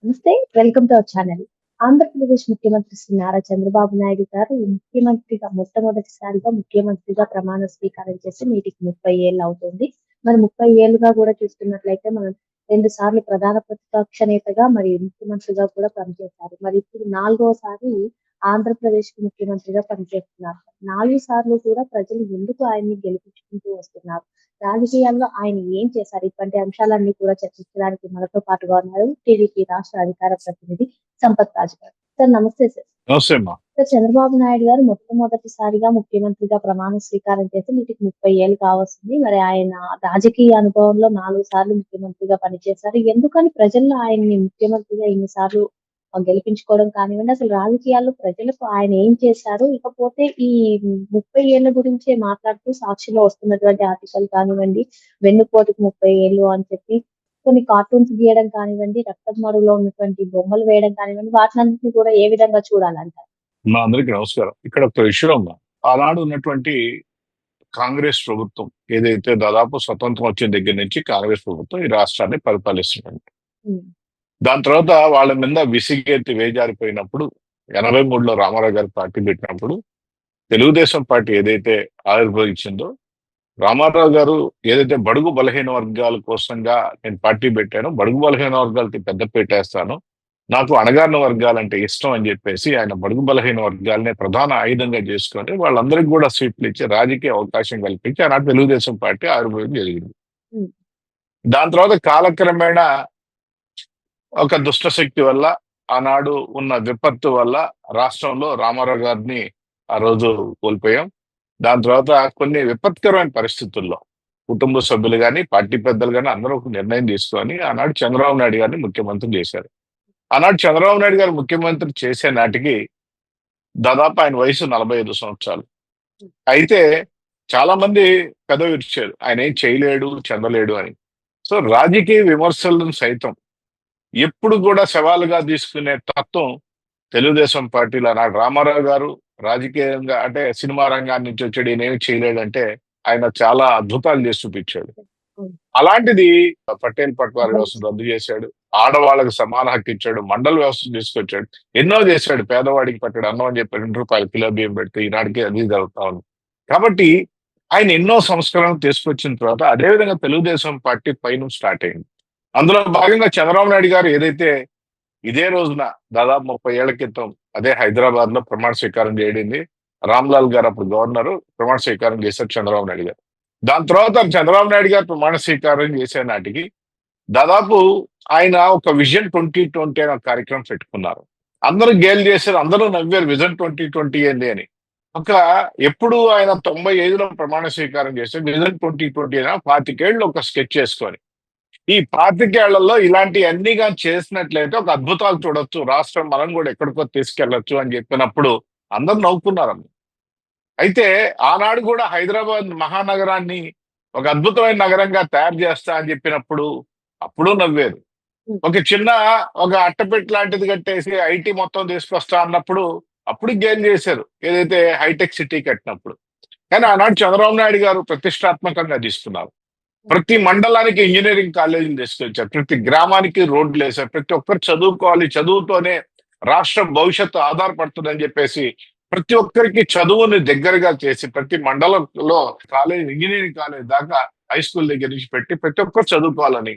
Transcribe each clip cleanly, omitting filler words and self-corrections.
నమస్తే. Welcome to our channel. Andhra Pradesh ముఖ్యమంత్రి శ్రీ నారా చంద్రబాబు నాయుడు గారు మొట్టమొదటిసారిగా ముఖ్యమంత్రిగా ప్రమాణ స్వీకారం చేసి నేటికి 30 ఏళ్ళు అవుతుంది. మరి 30 ఏళ్లుగా కూడా చూస్తున్నట్లయితే మనం 2 సార్లు ప్రధాన ప్రతిపక్ష నేతగా మరియు ముఖ్యమంత్రిగా కూడా పనిచేశారు. మరి ఇప్పుడు 4వసారి ఆంధ్రప్రదేశ్‌కి ముఖ్యమంత్రిగా పనిచేస్తున్నారు. 4 సార్లు కూడా ప్రజలు ఎందుకు ఆయన్ని గెలిపించుకుంటూ వస్తున్నారు? రాజకీయాల్లో ఆయన ఏం చేశారు? ఇటువంటి అంశాలన్నీ కూడా చర్చించడానికి మనతో పాటుగా ఉన్నారు టీడీపీ రాష్ట్ర అధికార ప్రతినిధి సంపత్ రాజు గారు. సార్ నమస్తే సార్. నమస్తే అమ్మా. సార్ చంద్రబాబు నాయుడు గారు మొట్టమొదటిసారిగా ముఖ్యమంత్రిగా ప్రమాణ స్వీకారం చేసి వీటికి 30 ఏళ్ళు కావస్తుంది. మరి ఆయన రాజకీయ అనుభవంలో 4 సార్లు ముఖ్యమంత్రిగా పనిచేశారు. ఎందుకని ప్రజల్లో ఆయన్ని ముఖ్యమంత్రిగా ఇన్ని సార్లు గెలిపించుకోవడం కానివ్వండి, అసలు రాజకీయాల్లో ప్రజలకు ఆయన ఏం చేశారు? ఇకపోతే ఈ 30 ఏళ్ల గురించే మాట్లాడుతూ సాక్షిలో వస్తున్నటువంటి ఆర్టికల్ కానివ్వండి, వెన్నుపోటుకు 30 ఏళ్ళు అని చెప్పి కొన్ని కార్టూన్స్ గీయడం కానివ్వండి, రక్తపు మడుగులో ఉన్నటువంటి బొమ్మలు వేయడం కానివ్వండి, వాటినన్నిటిని కూడా ఏ విధంగా చూడాలంటారు? మా అందరికి నమస్కారం. ఇక్కడ ఒక విషయం ఉందా, ఆనాడు ఉన్నటువంటి కాంగ్రెస్ ప్రభుత్వం ఏదైతే దాదాపు స్వతంత్రం వచ్చిన దగ్గర నుంచి కాంగ్రెస్ ప్రభుత్వం ఈ రాష్ట్రాన్ని పరిపాలిస్తుంది. హ్మ్. దాని తర్వాత వాళ్ళ మీద విసిగెత్తి వేజారిపోయినప్పుడు 83లో రామారావు గారు పార్టీ పెట్టినప్పుడు తెలుగుదేశం పార్టీ ఏదైతే ఆవిర్భవించిందో, రామారావు గారు ఏదైతే బడుగు బలహీన వర్గాల కోసంగా నేను పార్టీ పెట్టానో, బడుగు బలహీన వర్గాలకి పెద్ద పెట్టేస్తాను, నాకు అణగారిన వర్గాలంటే ఇష్టం అని చెప్పేసి ఆయన బడుగు బలహీన వర్గాలనే ప్రధాన ఆయుధంగా చేసుకొని వాళ్ళందరికీ కూడా సీట్లు ఇచ్చి రాజకీయ అవకాశం కల్పించి ఆనాడు తెలుగుదేశం పార్టీ ఆవిర్భావం జరిగింది. హ్మ్. దాని తర్వాత కాలక్రమేణా ఒక దుష్ట శక్తి వల్ల, ఆనాడు ఉన్న విపత్తు వల్ల రాష్ట్రంలో రామారావు గారిని ఆ రోజు కోల్పోయాం. దాని తర్వాత కొన్ని విపత్కరమైన పరిస్థితుల్లో కుటుంబ సభ్యులు కానీ పార్టీ పెద్దలు కానీ అందరూ ఒక నిర్ణయం తీసుకొని ఆనాడు చంద్రబాబు నాయుడు గారిని ముఖ్యమంత్రి చేశారు. ఆనాడు చంద్రబాబు నాయుడు గారు ముఖ్యమంత్రి చేసే నాటికి దాదాపు ఆయన వయసు 45 సంవత్సరాలు. అయితే చాలా మంది పెదవి విరిచారు, ఆయన ఏం చేయలేడు, చెందలేడు అని. సో రాజకీయ విమర్శలను సైతం ఎప్పుడు కూడా సవాలుగా తీసుకునే తత్వం తెలుగుదేశం పార్టీలో నాడు రామారావు గారు రాజకీయంగా అంటే సినిమా రంగాన్ని నుంచి వచ్చాడు, ఈయనేమి చేయలేడంటే ఆయన చాలా అద్భుతాలు చేసి చూపించాడు. హ్మ్. అలాంటిది పటేల్ పట్వారీ వ్యవస్థను రద్దు చేశాడు, ఆడవాళ్ళకు సమాన హక్కు ఇచ్చాడు, మండల వ్యవస్థ తీసుకొచ్చాడు, ఎన్నో చేశాడు. పేదవాడికి పట్టాడు అన్నం అని చెప్పి 2 రూపాయలు కిలో బియ్యం పెడితే ఈనాటికి అది జరుగుతా ఉంది. కాబట్టి ఆయన ఎన్నో సంస్కరణలు తీసుకొచ్చిన తర్వాత అదేవిధంగా తెలుగుదేశం పార్టీ పైన స్టార్ట్ అయింది. అందులో భాగంగా చంద్రబాబు నాయుడు గారు ఏదైతే ఇదే రోజున దాదాపు 30 ఏళ్ల క్రితం అదే హైదరాబాద్ లో ప్రమాణ స్వీకారం చేయడింది. రామ్లాల్ గారు అప్పుడు గవర్నర్ ప్రమాణ స్వీకారం చేశారు చంద్రబాబు నాయుడు గారు. దాని తర్వాత చంద్రబాబు నాయుడు గారు ప్రమాణ స్వీకారం చేసే నాటికి దాదాపు ఆయన ఒక విజన్ 2020 అనే ఒక కార్యక్రమం పెట్టుకున్నారు. అందరూ గేల్ చేశారు, అందరూ నవ్వారు విజన్ 2020 ఏంది అని. ఒక ఎప్పుడు ఆయన 95లో ప్రమాణ స్వీకారం చేశారు, విజన్ 2020 అయినా 25 ఏళ్ళు ఒక స్కెచ్ చేసుకొని ఈ 25 ఏళ్లలో ఇలాంటి అన్ని కానీ చేసినట్లయితే ఒక అద్భుతాలు చూడొచ్చు, రాష్ట్రం మనం కూడా ఎక్కడికో తీసుకెళ్లొచ్చు అని చెప్పినప్పుడు అందరూ నవ్వుకున్నారు. అయితే ఆనాడు కూడా హైదరాబాద్ మహానగరాన్ని ఒక అద్భుతమైన నగరంగా తయారు చేస్తా అని చెప్పినప్పుడు అప్పుడు నవ్వేరు. హ్మ్. ఒక అట్టపెట్టి లాంటిది కట్టేసి ఐటీ మొత్తం తీసుకొస్తా అన్నప్పుడు అప్పుడు గేమ్ చేశారు, ఏదైతే హైటెక్ సిటీ కట్టినప్పుడు. కానీ ఆనాడు చంద్రబాబు నాయుడు గారు ప్రతిష్టాత్మకంగా తీసుకున్నారు. ప్రతి మండలానికి ఇంజనీరింగ్ కాలేజీలు తీసుకొచ్చారు, ప్రతి గ్రామానికి రోడ్లు వేశారు, ప్రతి ఒక్కరు చదువుకోవాలి, చదువుతోనే రాష్ట్ర భవిష్యత్తు ఆధారపడుతుందని చెప్పేసి ప్రతి ఒక్కరికి చదువుని దగ్గరగా చేసి ప్రతి మండలంలో కాలేజ్, ఇంజనీరింగ్ కాలేజ్ దాకా హై స్కూల్ దగ్గర నుంచి పెట్టి ప్రతి ఒక్కరు చదువుకోవాలని,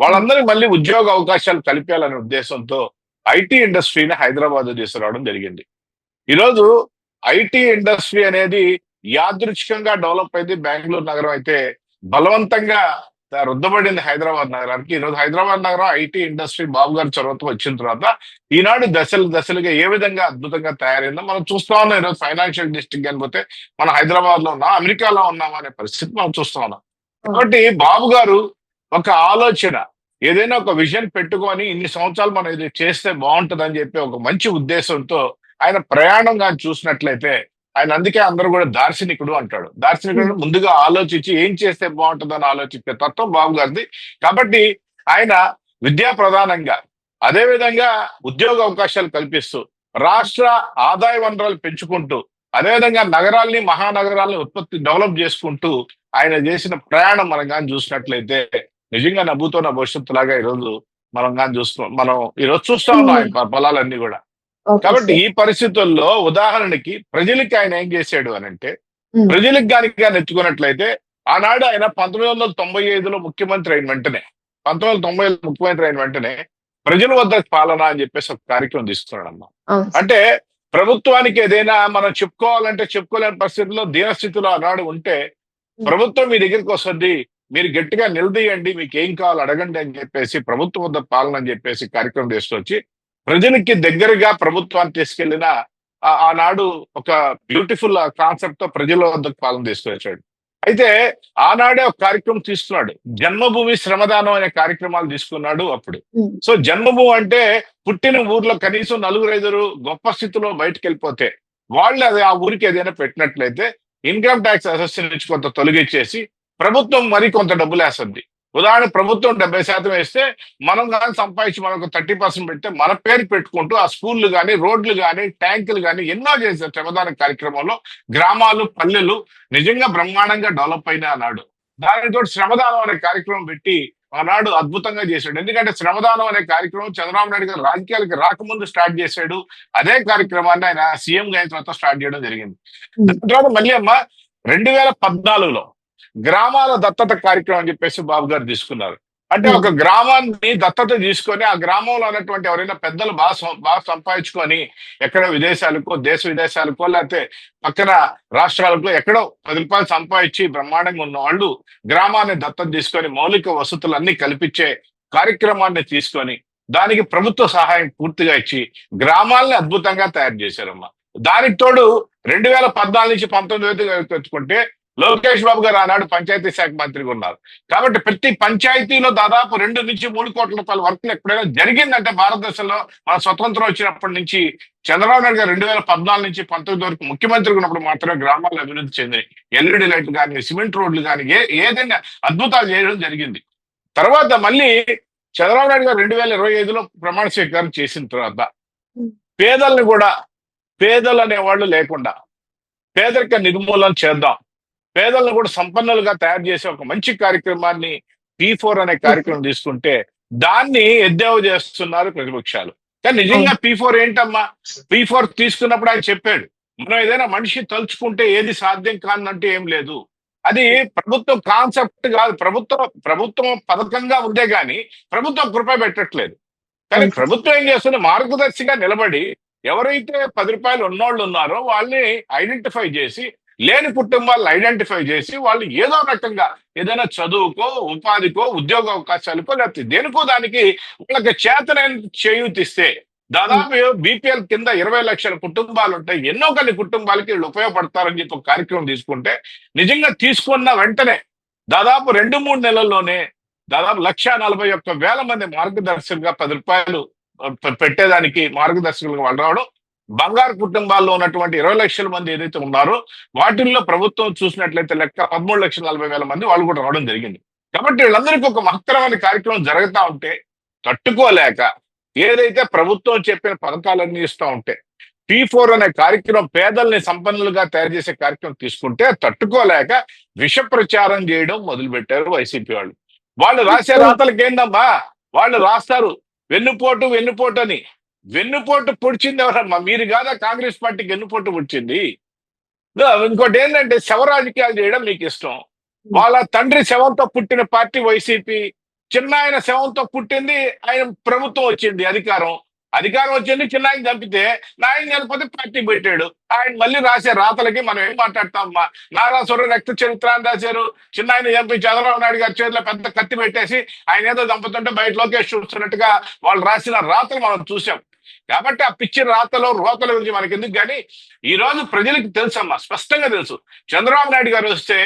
వాళ్ళందరికీ మళ్ళీ ఉద్యోగ అవకాశాలు కల్పించాలనే ఉద్దేశంతో ఐటీ ఇండస్ట్రీని హైదరాబాద్ తీసుకురావడం జరిగింది. ఈరోజు ఐటీ ఇండస్ట్రీ అనేది యాదృచ్ఛికంగా డెవలప్ అయింది. బెంగళూరు నగరం అయితే బలవంతంగా రుద్దబడింది హైదరాబాద్ నగరానికి. ఈరోజు హైదరాబాద్ నగరం ఐటీ ఇండస్ట్రీ బాబు గారి చొరవతో వచ్చిన తర్వాత ఈనాడు దశలు దశలుగా ఏ విధంగా అద్భుతంగా తయారైందో మనం చూస్తా ఉన్నాం. ఈరోజు ఫైనాన్షియల్ డిస్ట్రిక్ట్ కనిపోతే మనం హైదరాబాద్ లో ఉన్నాం, అమెరికాలో ఉన్నాం అనే పరిస్థితి మనం చూస్తా ఉన్నాం. కాబట్టి బాబు గారు ఒక ఆలోచన, ఏదైనా ఒక విజన్ పెట్టుకొని ఇన్ని సంవత్సరాలు మనం ఇది చేస్తే బాగుంటుంది అని చెప్పి ఒక మంచి ఉద్దేశంతో ఆయన ప్రయాణం కానీ చూసినట్లయితే ఆయన అందుకే అందరూ కూడా దార్శనికుడు అంటాడు. దార్శనికుడు ముందుగా ఆలోచించి ఏం చేస్తే బాగుంటుందని ఆలోచించే తత్వం బాబు గారిది. కాబట్టి ఆయన విద్యా ప్రధానంగా అదే విధంగా ఉద్యోగ అవకాశాలు కల్పిస్తూ రాష్ట్ర ఆదాయ వనరులు పెంచుకుంటూ అదేవిధంగా నగరాల్ని మహానగరాల్ని ఉత్పత్తి డెవలప్ చేసుకుంటూ ఆయన చేసిన ప్రయాణం మనం కానీ చూసినట్లయితే నిజంగా నవ్వుతున్న భవిష్యత్తు లాగా ఈరోజు మనం కానీ మనం ఈరోజు చూస్తా ఉన్నాం ఉమ్, ఆయన పొలాలన్నీ కూడా. ఓకే కాబట్టి సార్. ఈ పరిస్థితుల్లో ఉదాహరణకి ప్రజలకి ఆయన ఏం చేశాడు అని అంటే, ఉమ్, ప్రజలకు కనుక నెచ్చుకున్నట్లయితే ఆనాడు ఆయన 1995లో ముఖ్యమంత్రి అయిన వెంటనే 1990లో ముఖ్యమంత్రి అయిన వెంటనే ప్రజల వద్ద పాలన అని చెప్పేసి ఒక కార్యక్రమం తీసుకున్నాడమ్మా. అవును సార్. అంటే ప్రభుత్వానికి ఏదైనా మనం చెప్పుకోవాలంటే చెప్పుకోలేని పరిస్థితుల్లో దీనస్థితిలో ఆనాడు ఉంటే ఉమ్, ప్రభుత్వం మీ దగ్గరికి వస్తుంది, మీరు గట్టిగా నిలదీయండి, మీకు ఏం కావాలో అడగండి అని చెప్పేసి ప్రభుత్వం వద్ద పాలన అని చెప్పేసి కార్యక్రమం తీసుకొచ్చి ప్రజలకి దగ్గరగా ప్రభుత్వాన్ని తీసుకెళ్లిన ఆనాడు ఒక బ్యూటిఫుల్ కాన్సెప్ట్ తో ప్రజల వద్దకు పాలన తీసుకొచ్చాడు. అయితే ఆనాడే ఒక కార్యక్రమం తీసుకున్నాడు, జన్మభూమి శ్రమదానం అనే కార్యక్రమాలు తీసుకున్నాడు అప్పుడు. ఉమ్, సో జన్మభూమి అంటే పుట్టిన ఊర్లో కనీసం నలుగురు ఐదుగురు గొప్ప స్థితిలో బయటకు వెళ్ళిపోతే వాళ్ళు అది ఆ ఊరికి ఏదైనా పెట్టినట్లయితే ఇన్కమ్ ట్యాక్స్ అసెస్షన్ నుంచి కొంత తొలగించేసి ప్రభుత్వం మరి కొంత డబ్బులు వేస్తుంది. ఉదాహరణ ప్రభుత్వం 70% వేస్తే మనం కానీ సంపాదించి మనకు 30% పెడితే మన పేరు పెట్టుకుంటూ ఆ స్కూళ్ళు కానీ రోడ్లు కానీ ట్యాంకులు కానీ ఎన్నో చేశారు శ్రమదాన కార్యక్రమంలో. గ్రామాలు పల్లెలు నిజంగా బ్రహ్మాండంగా డెవలప్ అయినా అన్నాడు. దానితో శ్రమదానం అనే కార్యక్రమం పెట్టి ఆనాడు అద్భుతంగా చేశాడు. ఎందుకంటే శ్రమదానం అనే కార్యక్రమం చంద్రబాబు నాయుడు గారు రాజకీయాలకు రాకముందు స్టార్ట్ చేశాడు. అదే కార్యక్రమాన్ని ఆయన సీఎం అయిన తర్వాత స్టార్ట్ చేయడం జరిగింది. ఉమ్, దాని తర్వాత మళ్ళీ అమ్మ 2014లో గ్రామాల దత్తత కార్యక్రమం అని చెప్పేసి బాబు గారు తీసుకున్నారు. అంటే ఉమ్, ఒక గ్రామాన్ని దత్తత తీసుకొని ఆ గ్రామంలో ఉన్నటువంటి ఎవరైనా పెద్దలు బాగా సంపాదించుకొని ఎక్కడో విదేశాలకో దేశ విదేశాలకో లేకపోతే పక్కన రాష్ట్రాలకో ఎక్కడో 10 రూపాయలు సంపాదించి బ్రహ్మాండంగా ఉన్న వాళ్ళు గ్రామాన్ని దత్తత తీసుకొని మౌలిక వసతులన్నీ కల్పించే కార్యక్రమాన్ని తీసుకొని దానికి ప్రభుత్వ సహాయం పూర్తిగా ఇచ్చి గ్రామాలని అద్భుతంగా తయారు చేశారమ్మా. దానికి తోడు 2014 నుంచి 19 తెచ్చుకుంటే లోకేష్ బాబు గారు ఆనాడు పంచాయతీ శాఖ మంత్రిగా ఉన్నారు. కాబట్టి ప్రతి పంచాయతీలో దాదాపు 2 నుంచి 3 కోట్ల రూపాయల వర్క్లు ఎప్పుడైనా జరిగిందంటే భారతదేశంలో మన స్వతంత్రం వచ్చినప్పటి నుంచి చంద్రబాబు నాయుడు గారు 2014 నుంచి 19 వరకు ముఖ్యమంత్రిగా ఉన్నప్పుడు మాత్రమే గ్రామాల్లో అభివృద్ధి చెందినాయి. ఎల్ఈడి లైట్లు కానీ సిమెంట్ రోడ్లు కానీ ఏదైనా అద్భుతాలు చేయడం జరిగింది. తర్వాత మళ్ళీ చంద్రబాబు నాయుడు గారు 2025లో ప్రమాణ స్వీకారం చేసిన తర్వాత ఉమ్, పేదల్ని కూడా పేదలు అనేవాళ్ళు లేకుండా పేదరిక నిర్మూలన చేద్దాం, పేదలను కూడా సంపన్నులుగా తయారు చేసే ఒక మంచి కార్యక్రమాన్ని P4 అనే కార్యక్రమం తీసుకుంటే దాన్ని ఎద్దేవా చేస్తున్నారు ప్రతిపక్షాలు. కానీ నిజంగా P4 ఏంటమ్మా? P4 తీసుకున్నప్పుడు ఆయన చెప్పాడు, మనం ఏదైనా మనిషి తలుచుకుంటే ఏది సాధ్యం కానంటే ఏం లేదు. అది ప్రభుత్వం కాన్సెప్ట్ కాదు, ప్రభుత్వం పథకంగా ఉందే గాని ప్రభుత్వం కృప పెట్టట్లేదు. కానీ అవును సార్. ప్రభుత్వం ఏం చేస్తుంది, మార్గదర్శిగా నిలబడి ఎవరైతే 10 రూపాయలు ఉన్నోళ్ళు ఉన్నారో వాళ్ళని ఐడెంటిఫై చేసి లేని కుటుంబాలను ఐడెంటిఫై చేసి వాళ్ళు ఏదో రకంగా ఏదైనా చదువుకో ఉపాధికో ఉద్యోగ అవకాశాలకో లేకపోతే దేనికో దానికి వాళ్ళకి చేతనైన చేయూతిస్తే దాదాపు బీపీఎల్ కింద 20 లక్షల కుటుంబాలు ఉంటాయి, ఎన్నో కొన్ని కుటుంబాలకి వీళ్ళు ఉపయోగపడతారని చెప్పి ఒక కార్యక్రమం తీసుకుంటే నిజంగా తీసుకున్న వెంటనే దాదాపు 2-3 నెలల్లోనే దాదాపు 1,41,000 మంది మార్గదర్శకులుగా 10 రూపాయలు పెట్టేదానికి మార్గదర్శకులుగా వాళ్ళు రావడం. బంగారు కుటుంబాల్లో ఉన్నటువంటి 20 లక్షల మంది ఏదైతే ఉన్నారో వాటిల్లో ప్రభుత్వం చూసినట్లయితే లెక్క 13,40,000 మంది వాళ్ళు కూడా రావడం జరిగింది. కాబట్టి వీళ్ళందరికీ ఒక మహత్తరమైన కార్యక్రమం జరుగుతా ఉంటే తట్టుకోలేక ఏదైతే ప్రభుత్వం చెప్పిన పథకాలన్నీ ఇస్తా ఉంటే P4 అనే కార్యక్రమం పేదల్ని సంపన్నులుగా తయారు చేసే కార్యక్రమం తీసుకుంటే తట్టుకోలేక విష ప్రచారం చేయడం మొదలుపెట్టారు వైసీపీ వాళ్ళు. వాళ్ళు రాసే రాతలకు ఏందమ్మా, వాళ్ళు రాస్తారు వెన్నుపోటు అని. వెన్నుపోటు పొడిచింది ఎవరమ్మా? మీరు కాదా కాంగ్రెస్ పార్టీకి వెన్నుపోటు పొడిచింది? ఇంకోటి ఏంటంటే శవ రాజకీయాలు చేయడం మీకు ఇష్టం. వాళ్ళ తండ్రి శవంతో పుట్టిన పార్టీ వైసీపీ, చిన్న ఆయన శవంతో పుట్టింది, ఆయన ప్రభుత్వం వచ్చింది, అధికారం వచ్చింది, చిన్న ఆయన చంపితే నాయన చనిపోతే పార్టీ పెట్టాడు. ఆయన మళ్ళీ రాసే రాతలకి మనం ఏం మాట్లాడతామమ్మా? నారాసుర రక్త చరిత్ర అని రాశారు, చిన్న ఆయన చంపి చంద్రబాబు నాయుడు గారి చేతిలో పెద్ద కత్తి పెట్టేసి ఆయన ఏదో చంపుతుంటే బయట లోకేష్ చూస్తున్నట్టుగా వాళ్ళు రాసిన రాతలు మనం చూసాం. కాబట్టి ఆ పిచ్చి రోతల గురించి మనకి ఎందుకు, కానీ ఈ రోజు ప్రజలకు తెలుసమ్మా, స్పష్టంగా తెలుసు చంద్రబాబు నాయుడు గారు వస్తే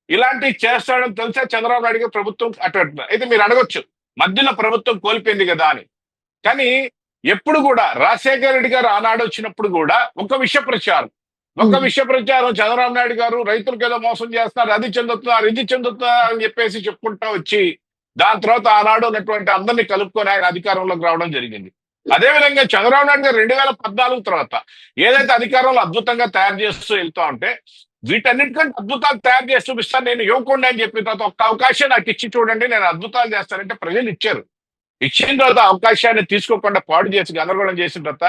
ఇలాంటివి చేస్తాడని తెలిసే చంద్రబాబు నాయుడు గారు ప్రభుత్వం అట్టు. అయితే మీరు అడగొచ్చు మధ్యలో ప్రభుత్వం కోల్పోయింది కదా అని. కానీ ఎప్పుడు కూడా రాజశేఖర రెడ్డి గారు ఆనాడు వచ్చినప్పుడు కూడా ఒక విష ప్రచారం చంద్రబాబు నాయుడు గారు రైతులకు ఏదో మోసం చేస్తున్నారు, అది చెందుతున్నారు ఇది చెందుతున్నారు అని చెప్పేసి చెప్పుకుంటా వచ్చి దాని తర్వాత ఆనాడు ఉన్నటువంటి అందరినీ కలుపుకొని ఆయన అధికారంలోకి రావడం జరిగింది. అదేవిధంగా చంద్రబాబు నాయుడు గారు 2014 తర్వాత ఏదైతే అధికారంలో అద్భుతంగా తయారు చేస్తూ వెళ్తా ఉంటే వీటన్నిటికంటే అద్భుతాలు తయారు చేసి చూపిస్తాను నేను యువకుండా అని చెప్పిన తర్వాత ఒక్క అవకాశం నాకు ఇచ్చి చూడండి నేను అద్భుతాలు చేస్తానంటే ప్రజలు ఇచ్చారు. ఇచ్చిన తర్వాత అవకాశాన్ని తీసుకోకుండా పాడు చేసి గందరగోళం చేసిన తర్వాత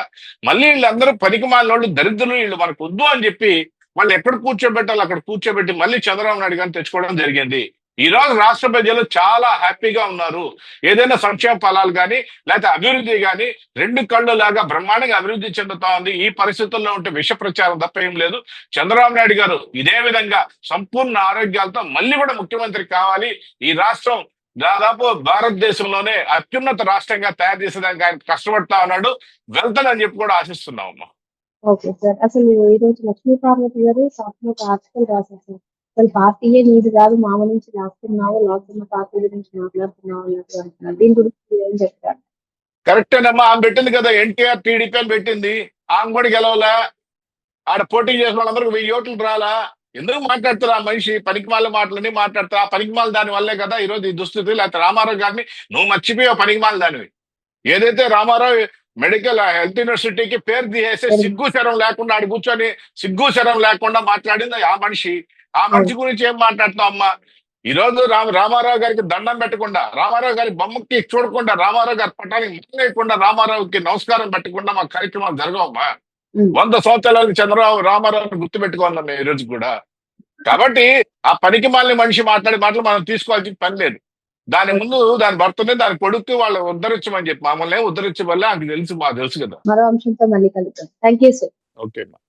మళ్ళీ వీళ్ళందరూ పనికి మాలినోళ్ళు దరిద్రులు వీళ్ళు మనకు వద్దు అని చెప్పి వాళ్ళు ఎక్కడ కూర్చోబెట్టాలి అక్కడ కూర్చోబెట్టి మళ్ళీ చంద్రబాబు నాయుడు గారిని తెచ్చుకోవడం జరిగింది. ఈ రోజు రాష్ట్ర ప్రజలు చాలా హ్యాపీగా ఉన్నారు. ఏదైనా సంక్షేమ ఫలాలు కానీ లేకపోతే అభివృద్ధి కానీ రెండు కళ్ళు లాగా బ్రహ్మాండంగా అభివృద్ధి చెందుతా ఉంది. ఈ పరిస్థితుల్లో ఉంటే విష ప్రచారం తప్ప ఏం లేదు. చంద్రబాబు నాయుడు గారు ఇదే విధంగా సంపూర్ణ ఆరోగ్యాలతో మళ్ళీ కూడా ముఖ్యమంత్రి కావాలి. ఈ రాష్ట్రం దాదాపు భారతదేశంలోనే అత్యున్నత రాష్ట్రంగా తయారు చేసేదానికి ఆయన కష్టపడతా ఉన్నాడు. వెళ్తాడని చెప్పి కూడా ఆశిస్తున్నామమ్మా. Okay sir. అసలు ఈ రోజు లక్ష్మీ పార్వతి గారు సాక్షిలో ఒక ఆర్టికల్ రాశారు సార్. అసలు పార్టీయే నీది కాదు, మామ నుంచి లాక్కున్న పార్టీ గురించి మాట్లాడుతున్నావు అన్నట్టు అంటున్నారు. దీని గురించి మీరు ఏం చెప్తారు? కరెక్టేనమ్మా. ఆమె పెట్టింది కదా, ఎన్టీఆర్ టీడీపీ అని పెట్టింది. ఆమె కూడా గెలవలా. ఆడ పోటీ చేసిన వాళ్ళందరికీ 1000 ఓట్లు రాలా. ఎందుకు మాట్లాడతారు ఆ మనిషి? పనికిమాల మాటలని మాట్లాడతారు. ఆ పనికిమాల దాని వల్లే కదా ఈరోజు ఈ దుస్థితి. లేకపోతే రామారావు గారిని నువ్వు మర్చిపోయావు పనికిమాల దానివి. ఏదైతే రామారావు మెడికల్ హెల్త్ యూనివర్సిటీకి పేరు తీసేసి సిగ్గు శరం లేకుండా ఆడు కూర్చొని సిగ్గు శరం లేకుండా మాట్లాడింది ఆ మనిషి. ఆ మనిషి గురించి ఏం మాట్లాడతావు అమ్మా? ఈ రోజు రామారావు గారికి దండం పెట్టకుండా, రామారావు గారి బొమ్మకి చూడకుండా, రామారావు గారి పట్టానికి ముట్టలేకుండా, రామారావుకి నమస్కారం పెట్టకుండా మా కార్యక్రమాలు జరగవమ్మా. 100 సంవత్సరాలకి రామారావుని గుర్తు పెట్టుకున్నాం మేము ఈ రోజు కూడా. కాబట్టి ఆ పనికి మాలిన మనిషి మాట్లాడే మాటలు మనం తీసుకోవాల్సిన పని లేదు. దాని ముందు దాని భర్తనే దాని కొడుకు వాళ్ళు ఉద్ధరించమని చెప్పి మమ్మల్ని ఉద్ధరించే వల్ల ఆమెకు తెలుసు, మాకు తెలుసు కదా. మరో అంశంతో మళ్ళీ కలుద్దాం. Thank you sir. ఓకే.